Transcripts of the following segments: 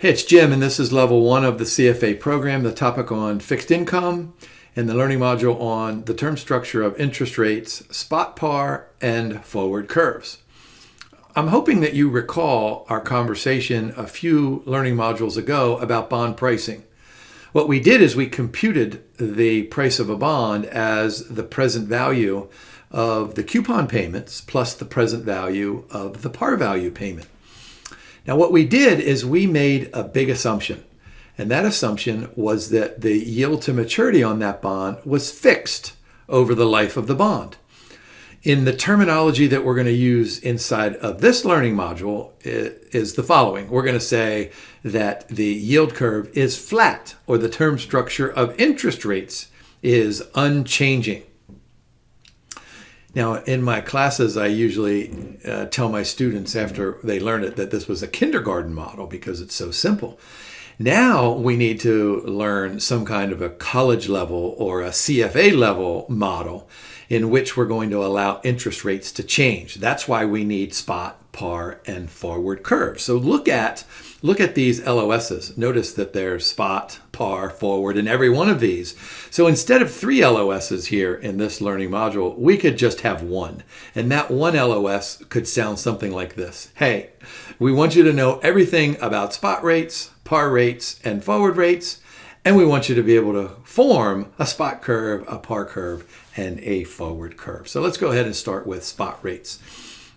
Hey, it's Jim, and this is level 1 of the CFA program, the topic on fixed income, and the learning module on the term structure of interest rates, spot par, and forward curves. I'm hoping that you recall our conversation a few learning modules ago about bond pricing. What we did is we computed the price of a bond as the present value of the coupon payments plus the present value of the par value payment. Now, what we did is we made a big assumption, and that assumption was that the yield to maturity on that bond was fixed over the life of the bond. In the terminology that we're going to use inside of this learning module is the following. We're going to say that the yield curve is flat, or the term structure of interest rates is unchanging. Now, in my classes, I usually tell my students after they learn it that this was a kindergarten model because it's so simple. Now we need to learn some kind of a college level or a CFA level model in which we're going to allow interest rates to change. That's why we need spot, par, and forward curves. So look at these LOSs. Notice that there's spot, par, forward in every one of these. So instead of 3 LOSs here in this learning module, we could just have 1. And that 1 LOS could sound something like this. Hey, we want you to know everything about spot rates, par rates, and forward rates. And we want you to be able to form a spot curve, a par curve, and a forward curve. So let's go ahead and start with spot rates.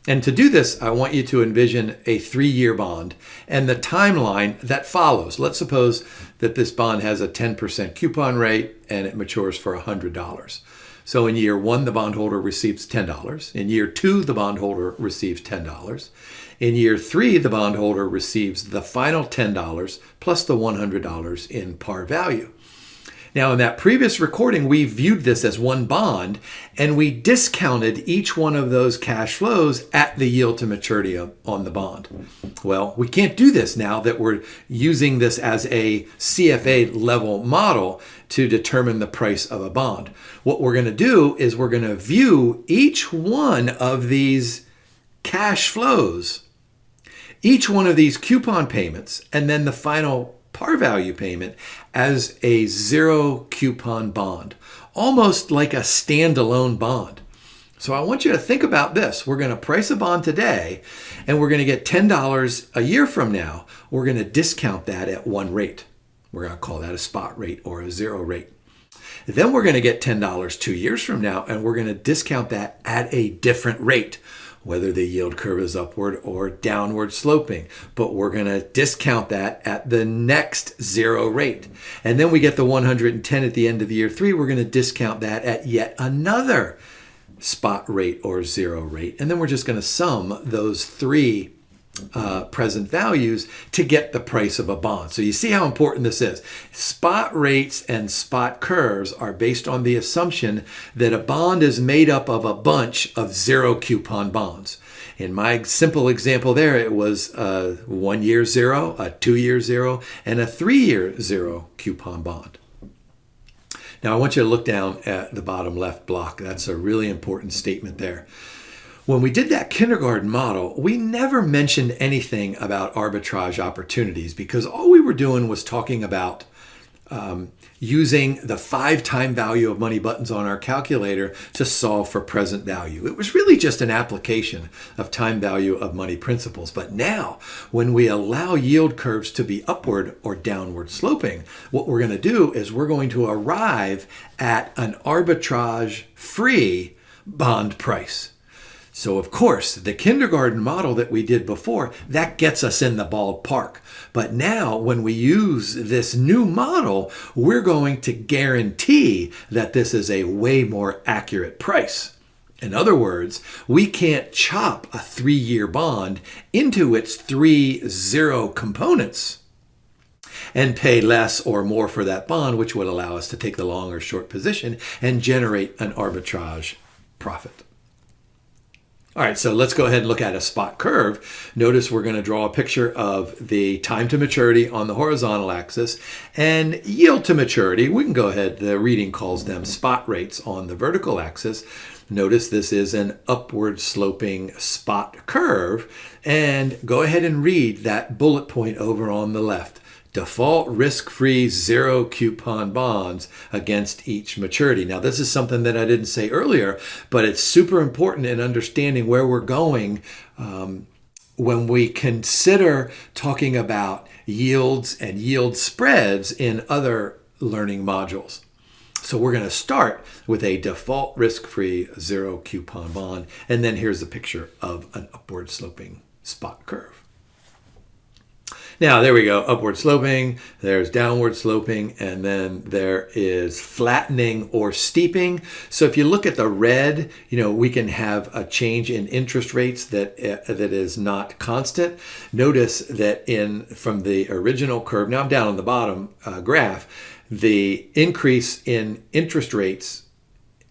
And to do this, I want you to envision a 3-year bond and the timeline that follows. Let's suppose that this bond has a 10% coupon rate and it matures for $100. So in year 1, the bondholder receives $10. In year 2, the bondholder receives $10. In year 3, the bondholder receives the final $10 plus the $100 in par value. Now, in that previous recording, we viewed this as one bond, and we discounted each one of those cash flows at the yield to maturity on the bond. Well, we can't do this now that we're using this as a CFA level model to determine the price of a bond. What we're going to do is we're going to view each one of these cash flows, each one of these coupon payments, and then the final par value payment as a 0 coupon bond, almost like a standalone bond. So I want you to think about this. We're going to price a bond today, and we're going to get $10 a year from now. We're going to discount that at 1 rate. We're going to call that a spot rate or a 0 rate. Then we're going to get $10 2 years from now, and we're going to discount that at a different rate, whether the yield curve is upward or downward sloping. But we're going to discount that at the next 0 rate. And then we get the 110 at the end of year 3. We're going to discount that at yet another spot rate or 0 rate. And then we're just going to sum those 3 present values to get the price of a bond. So you see how important this is. Spot rates and spot curves are based on the assumption that a bond is made up of a bunch of 0 coupon bonds. In my simple example there, it was a 1-year 0, a 2-year 0, and a 3-year 0 coupon bond. Now I want you to look down at the bottom left block. That's a really important statement there. When we did that kindergarten model, we never mentioned anything about arbitrage opportunities because all we were doing was talking about using the 5 time value of money buttons on our calculator to solve for present value. It was really just an application of time value of money principles. But now, when we allow yield curves to be upward or downward sloping, what we're going to do is we're going to arrive at an arbitrage-free bond price. So of course, the kindergarten model that we did before, that gets us in the ballpark. But now when we use this new model, we're going to guarantee that this is a way more accurate price. In other words, we can't chop a 3-year bond into its 3 0 components and pay less or more for that bond, which would allow us to take the long or short position and generate an arbitrage profit. All right, so let's go ahead and look at a spot curve. Notice we're going to draw a picture of the time to maturity on the horizontal axis and yield to maturity. We can go ahead, the reading calls them spot rates on the vertical axis. Notice this is an upward sloping spot curve. And go ahead and read that bullet point over on the left. Default risk-free zero coupon bonds against each maturity. Now, this is something that I didn't say earlier, but it's super important in understanding where we're going when we consider talking about yields and yield spreads in other learning modules. So we're going to start with a default risk-free zero coupon bond, and then here's a picture of an upward sloping spot curve. Now, there we go, upward sloping, there's downward sloping, and then there is flattening or steeping. So if you look at the red, we can have a change in interest rates that is not constant. Notice that from the original curve, now I'm down on the bottom graph, the increase in interest rates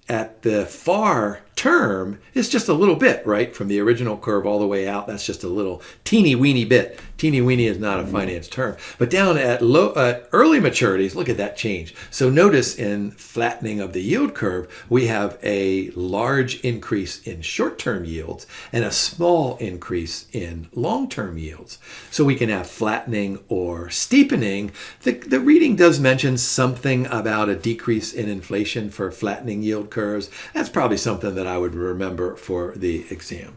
at the far term is just a little bit, right? From the original curve all the way out, that's just a little teeny weeny bit. Teeny weeny is not a finance term. But down at early maturities, look at that change. So notice in flattening of the yield curve, we have a large increase in short-term yields and a small increase in long-term yields. So we can have flattening or steepening. The reading does mention something about a decrease in inflation for flattening yield curves. That's probably something that I would remember for the exam.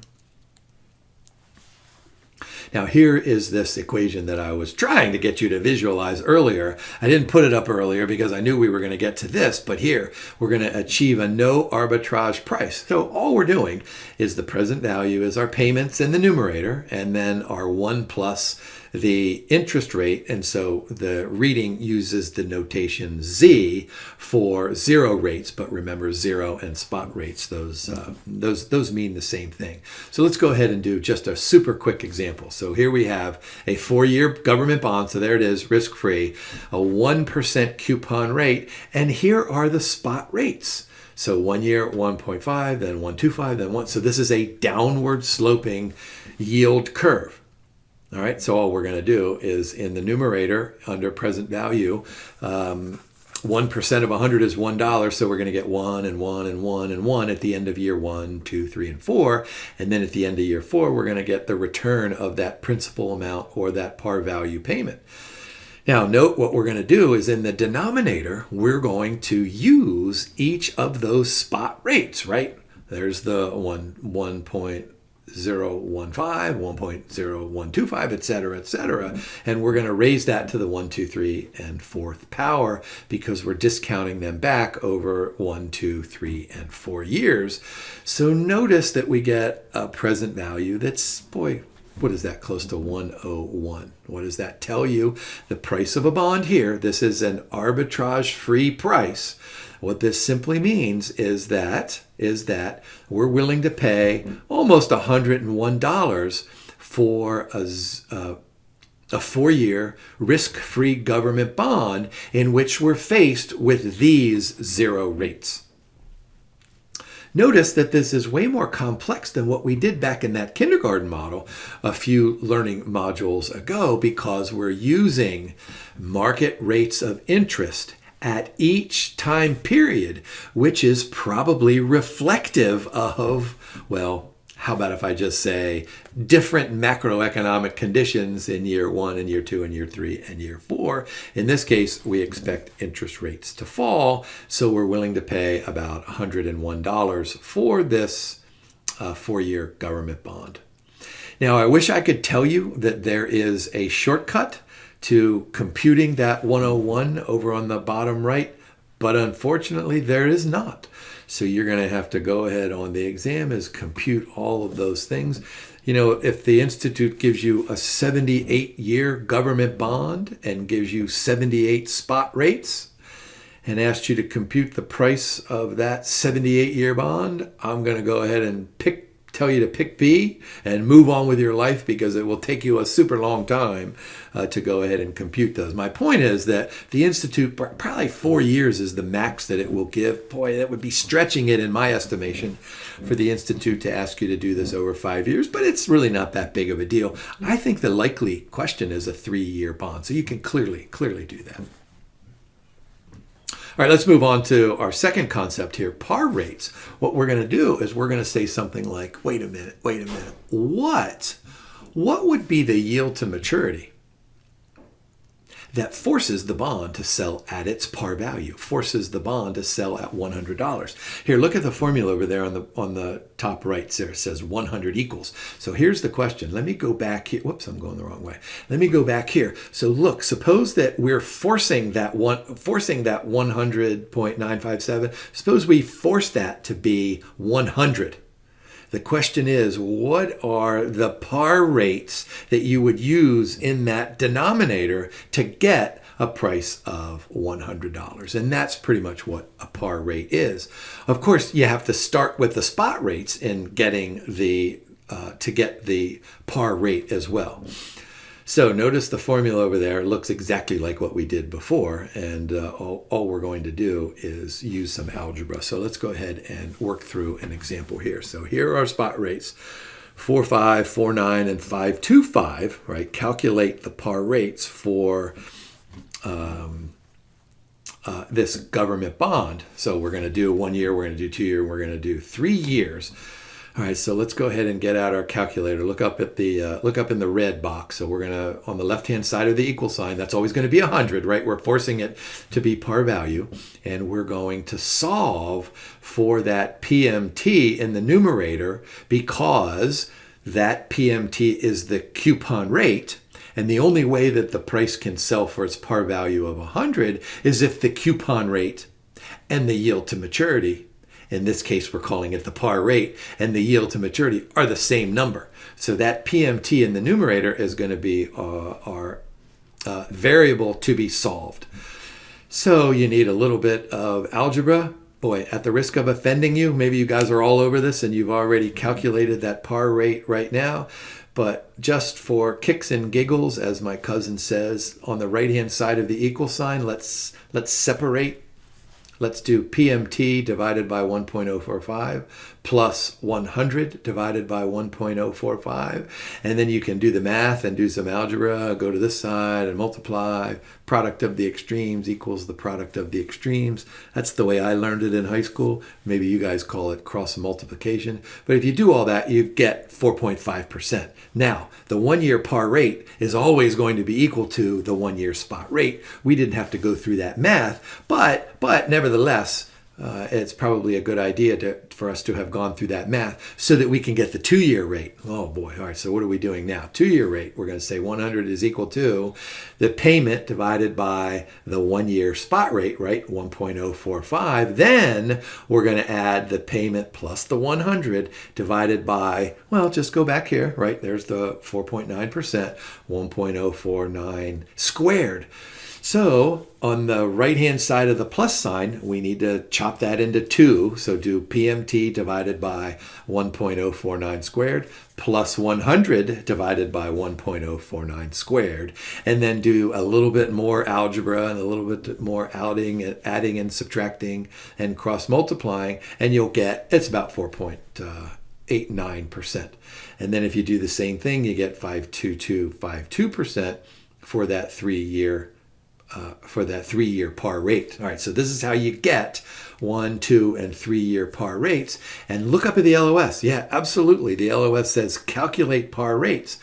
Now here is this equation that I was trying to get you to visualize earlier. I didn't put it up earlier because I knew we were going to get to this, but here we're going to achieve a no arbitrage price. So all we're doing is the present value is our payments in the numerator, and then our 1 plus the interest rate, and so the reading uses the notation Z for zero rates, but remember zero and spot rates, those mean the same thing. So let's go ahead and do just a super quick example. So here we have a 4-year government bond, so there it is, risk-free, a 1% coupon rate, and here are the spot rates. So 1 year, 1.5, then 1.25, then 1. So this is a downward sloping yield curve. All right, so all we're going to do is in the numerator under present value, 1% of 100 is $1, so we're going to get 1 and 1 and 1 and 1 at the end of year 1, 2, 3, and 4. And then at the end of year 4, we're going to get the return of that principal amount or that par value payment. Now, note what we're going to do is in the denominator, we're going to use each of those spot rates, right? There's the 1.015, 1.0125, et cetera, and we're going to raise that to the 1, 2, 3, and 4th power because we're discounting them back over 1, 2, 3, and 4 years. So notice that we get a present value that's, boy, what is that, close to 101. What does that tell you? The price of a bond here, this is an arbitrage-free price. What this simply means is that we're willing to pay almost $101 for a 4-year risk-free government bond in which we're faced with these zero rates. Notice that this is way more complex than what we did back in that kindergarten model a few learning modules ago because we're using market rates of interest at each time period, which is probably reflective of, well, how about if I just say different macroeconomic conditions in year 1 and year 2 and year 3 and year 4. In this case, we expect interest rates to fall, so we're willing to pay about $101 for this 4-year government bond. Now, I wish I could tell you that there is a shortcut to computing that 101 over on the bottom right, but unfortunately there is not. So you're going to have to go ahead on the exam is compute all of those things. If the Institute gives you a 78-year government bond and gives you 78 spot rates and asks you to compute the price of that 78-year bond, I'm going to go ahead and tell you to pick B and move on with your life because it will take you a super long time to go ahead and compute those. My point is that the Institute, probably 4 years is the max that it will give. Boy, that would be stretching it in my estimation for the Institute to ask you to do this over 5 years, but it's really not that big of a deal. I think the likely question is a 3-year bond, so you can clearly do that. right, let's move on to our second concept here, par rates. What we're going to do is we're going to say something like, wait a minute. What would be the yield to maturity that forces the bond to sell at its par value, forces the bond to sell at $100. Here, look at the formula over there on the top right there. It says 100 equals. So here's the question. Let me go back here. Whoops, I'm going the wrong way. Let me go back here. So look, suppose that we're forcing that 100.957. Suppose we force that to be 100. The question is, what are the par rates that you would use in that denominator to get a price of $100? And that's pretty much what a par rate is. Of course, you have to start with the spot rates in getting to get the par rate as well. So notice the formula over there looks exactly like what we did before, and all we're going to do is use some algebra. So let's go ahead and work through an example here. So here are our spot rates, 4.5, 4.9, and 5.25, right? Calculate the par rates for this government bond. So we're going to do 1 year, we're going to do 2 year, we're going to do 3 years. All right, so let's go ahead and get out our calculator. Look up in the red box. So we're gonna, on the left-hand side of the equal sign, that's always going to be 100, right? We're forcing it to be par value, and we're going to solve for that PMT in the numerator because that PMT is the coupon rate. And the only way that the price can sell for its par value of 100 is if the coupon rate and the yield to maturity, in this case, we're calling it the par rate, and the yield to maturity are the same number. So that PMT in the numerator is going to be our variable to be solved. So you need a little bit of algebra. Boy, at the risk of offending you, maybe you guys are all over this and you've already calculated that par rate right now. But just for kicks and giggles, as my cousin says, on the right-hand side of the equal sign, let's separate. Let's do PMT divided by 1.045 plus 100 divided by 1.045. And then you can do the math and do some algebra, go to this side and multiply. Product of the extremes equals the product of the extremes. That's the way I learned it in high school. Maybe you guys call it cross multiplication. But if you do all that, you get 4.5%. Now, the 1 year par rate is always going to be equal to the 1 year spot rate. We didn't have to go through that math, but nevertheless, it's probably a good idea for us to have gone through that math so that we can get the 2 year rate. Oh boy, all right, so what are we doing now? 2 year rate, we're going to say 100 is equal to the payment divided by the 1 year spot rate, right? 1.045. Then we're going to add the payment plus the 100 divided by, well, just go back here, right? There's the 4.9%, 1.049 squared. So on the right-hand side of the plus sign, we need to chop that into 2. So do PMT divided by 1.049 squared plus 100 divided by 1.049 squared. And then do a little bit more algebra and a little bit more adding and subtracting and cross-multiplying. And you'll get, it's about 4.89%. And then if you do the same thing, you get 5.2252% for that 3 year par rate. All right, so this is how you get 1, 2, and 3 year par rates. And look up at the LOS. Yeah, absolutely. The LOS says calculate par rates.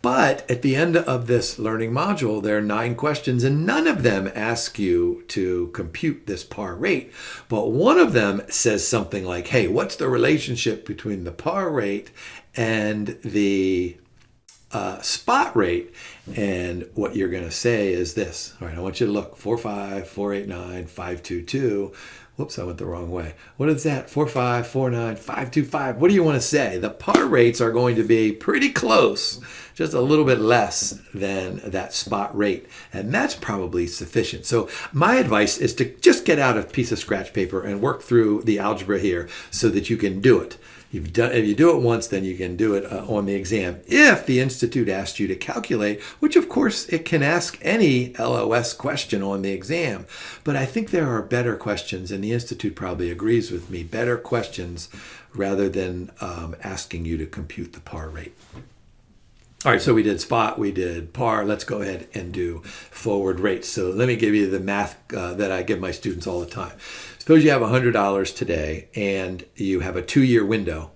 But at the end of this learning module, there are 9 questions, and none of them ask you to compute this par rate. But one of them says something like, hey, what's the relationship between the par rate and the spot rate? And what you're going to say is this. All right, I want you to look. 4.5, 4.89, 5.22. Whoops, I went the wrong way. What is that? 4.5, 4.9, 5.25. What do you want to say? The par rates are going to be pretty close, just a little bit less than that spot rate. And that's probably sufficient. So my advice is to just get out a piece of scratch paper and work through the algebra here so that you can do it. If you do it once, then you can do it on the exam. If the Institute asked you to calculate, which of course it can ask any LOS question on the exam, but I think there are better questions, and the Institute probably agrees with me, better questions rather than asking you to compute the par rate. All right, so we did spot, we did par. Let's go ahead and do forward rates. So let me give you the math that I give my students all the time. Suppose you have $100 today and you have a 2-year window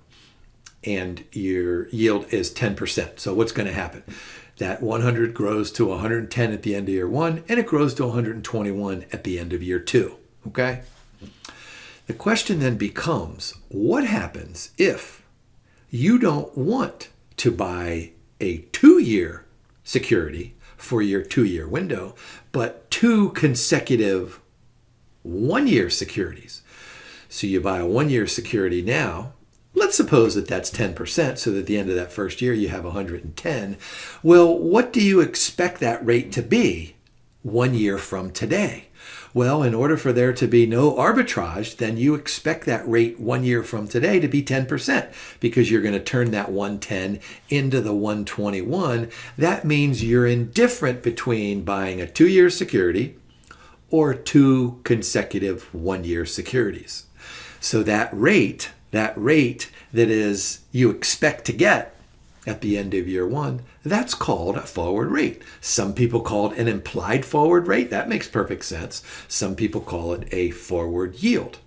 and your yield is 10%. So what's going to happen? That 100 grows to 110 at the end of year 1, and it grows to 121 at the end of year 2. Okay? The question then becomes, what happens if you don't want to buy a 2-year security for your 2-year window, but 2 consecutive 1-year securities? So you buy a 1-year security now. Let's suppose that that's 10%, so that at the end of that first year you have 110. Well, what do you expect that rate to be 1 year from today? Well, in order for there to be no arbitrage, then you expect that rate 1 year from today to be 10%, because you're going to turn that 110 into the 121. That means you're indifferent between buying a 2-year security or 2 consecutive 1-year securities. So that rate that is you expect to get at the end of year 1, that's called a forward rate. Some people call it an implied forward rate. That makes perfect sense. Some people call it a forward yield.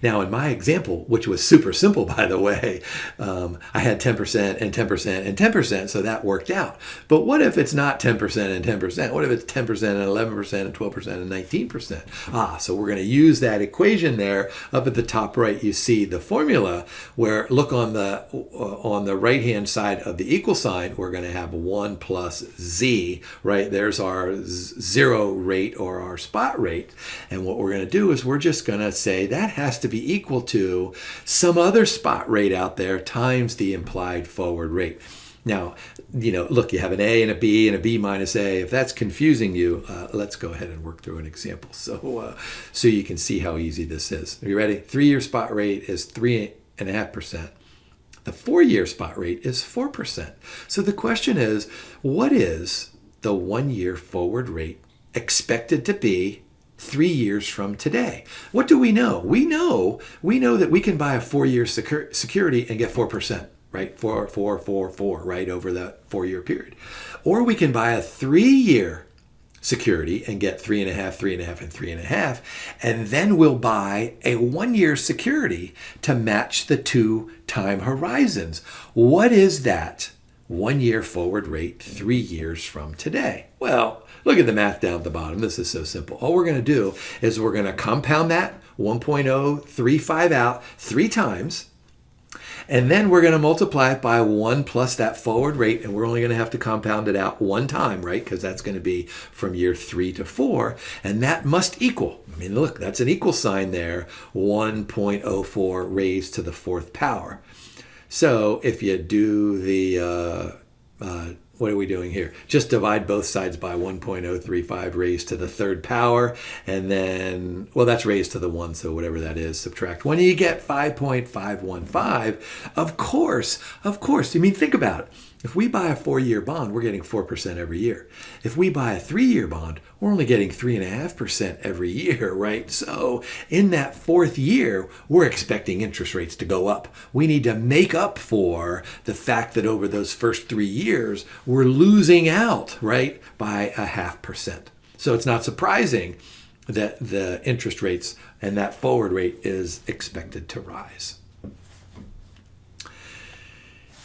Now, in my example, which was super simple, by the way, I had 10% and 10% and 10%, so that worked out. But what if it's not 10% and 10%? What if it's 10% and 11% and 12% and 19%? So we're going to use that equation there. Up at the top right, you see the formula where, look on the right-hand side of the equal sign, we're going to have 1 plus z, right? There's our 0 rate or our spot rate. And what we're going to do is we're just going to say that has to be equal to some other spot rate out there times the implied forward rate. Now, look, you have an A and a B minus A. If that's confusing you, let's go ahead and work through an example so you can see how easy this is. Are you ready? 3-year spot rate is 3.5%. The 4-year spot rate is 4%. So the question is, what is the 1-year forward rate expected to be 3 years from today? What do we know? We know that we can buy a 4-year security and get 4%, right? 4, right, over that 4-year period. Or we can buy a 3-year security and get 3.5, 3.5, and 3.5, and then we'll buy a 1-year security to match the 2 time horizons. What is that 1-year forward rate 3 years from today? Well, look at the math down at the bottom. This is so simple. All we're going to do is we're going to compound that 1.035 out 3 times, and then we're going to multiply it by 1 plus that forward rate, and we're only going to have to compound it out 1 time, right? Because that's going to be from year 3 to 4, and that must equal, look, that's an equal sign there, 1.04 raised to the 4th power. So if you do the what are we doing here? Just divide both sides by 1.035 raised to the 3rd power. And then, well, that's raised to the 1, so whatever that is, subtract 1. You get 5.515. Of course. Think about it. If we buy a 4-year bond, we're getting 4% every year. If we buy a 3-year bond, we're only getting 3.5% every year, right? So in that 4th year, we're expecting interest rates to go up. We need to make up for the fact that over those first 3 years, we're losing out, right, by 0.5%. So it's not surprising that the interest rates and that forward rate is expected to rise.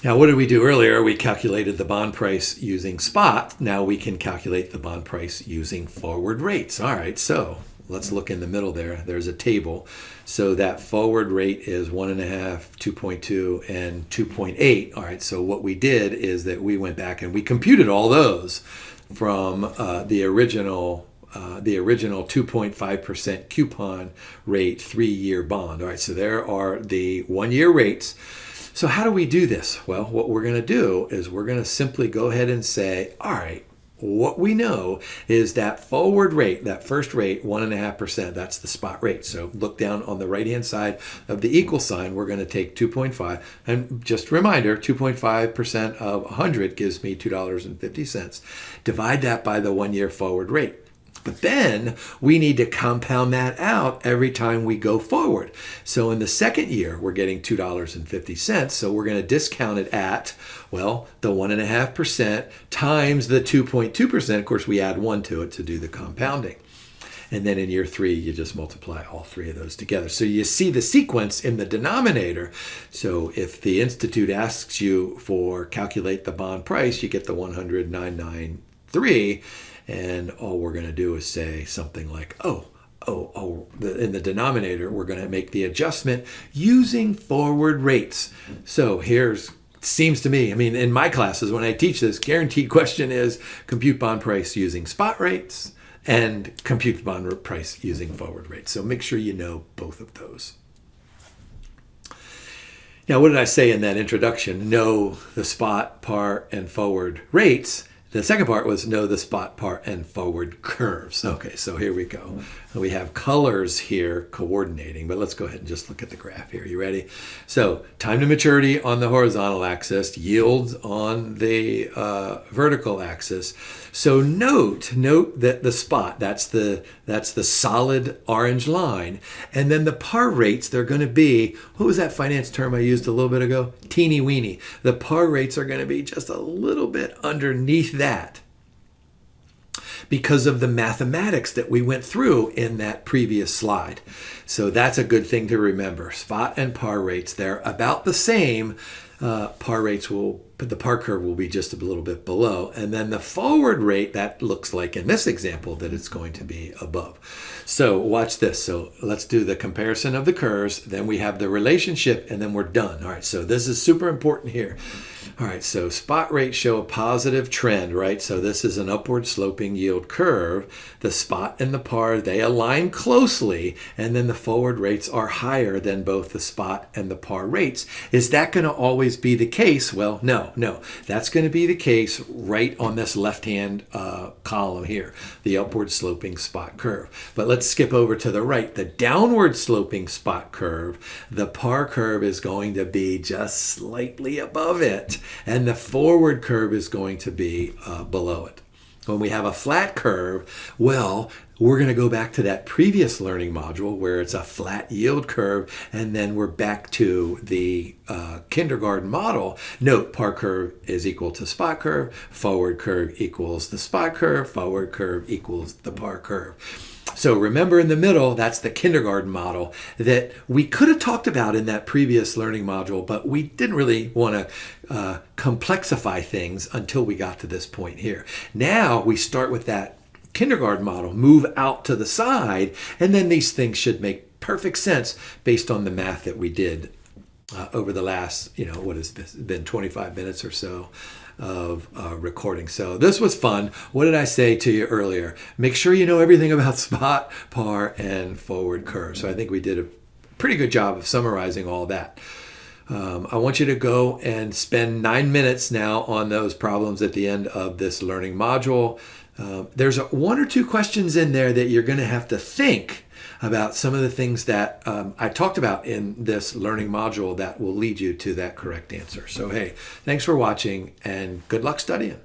Now, what did we do earlier? We calculated the bond price using spot. Now we can calculate the bond price using forward rates. All right, so let's look in the middle there. There's a table. So that forward rate is 1.5, 2.2, and 2.8. All right, so what we did is that we went back and we computed all those from the original 2.5% coupon rate 3-year bond. All right, so there are the 1-year rates. So how do we do this? Well, what we're going to do is we're going to simply go ahead and say, all right, what we know is that forward rate, that first rate, 1.5%, that's the spot rate. So look down on the right-hand side of the equal sign. We're going to take 2.5. And just a reminder, 2.5% of 100 gives me $2.50. Divide that by the 1-year forward rate. But then we need to compound that out every time we go forward. So in the second year, we're getting $2.50. So we're going to discount it at, well, the 1.5% times the 2.2%. Of course, we add 1 to it to do the compounding. And then in year 3, you just multiply all 3 of those together. So you see the sequence in the denominator. So if the institute asks you for calculate the bond price, you get the 100,993. And all we're going to do is say something like, in the denominator, we're going to make the adjustment using forward rates. So seems to me, in my classes, when I teach this, guaranteed question is compute bond price using spot rates and compute bond price using forward rates. So make sure you know both of those. Now, what did I say in that introduction? Know the spot, par, and forward rates. The second part was know the spot, par, and forward curves. Okay, so here we go. We have colors here coordinating, but let's go ahead and just look at the graph here. You ready? So time to maturity on the horizontal axis, yields on the vertical axis. So note that the spot, that's the solid orange line, and then the par rates, they're going to be, what was that finance term I used a little bit ago? Teeny weeny. The par rates are going to be just a little bit underneath that, because of the mathematics that we went through in that previous slide. So that's a good thing to remember. Spot and par rates, they're about the same. The par curve will be just a little bit below. And then the forward rate, that looks like in this example that it's going to be above. So watch this. So let's do the comparison of the curves. Then we have the relationship, and then we're done. All right, so this is super important here. All right, so spot rates show a positive trend, right? So this is an upward sloping yield curve. The spot and the par, they align closely, and then the forward rates are higher than both the spot and the par rates. Is that going to always be the case? Well, no. That's going to be the case right on this left-hand column here, the upward sloping spot curve. But let's skip over to the right. The downward sloping spot curve, the par curve is going to be just slightly above it, and the forward curve is going to be below it. When we have a flat curve, well, we're going to go back to that previous learning module where it's a flat yield curve, and then we're back to the kindergarten model. Note, par curve is equal to spot curve, forward curve equals the spot curve, forward curve equals the par curve. So remember, in the middle, that's the kindergarten model that we could have talked about in that previous learning module, but we didn't really want to complexify things until we got to this point here. Now we start with that kindergarten model, move out to the side, and then these things should make perfect sense based on the math that we did over the last, what has this been, 25 minutes or so of recording. So this was fun. What did I say to you earlier? Make sure you know everything about spot, par, and forward curve. So I think we did a pretty good job of summarizing all that. I want you to go and spend 9 minutes now on those problems at the end of this learning module. There's 1 or 2 questions in there that you're going to have to think about some of the things that I talked about in this learning module that will lead you to that correct answer. So, hey, thanks for watching and good luck studying.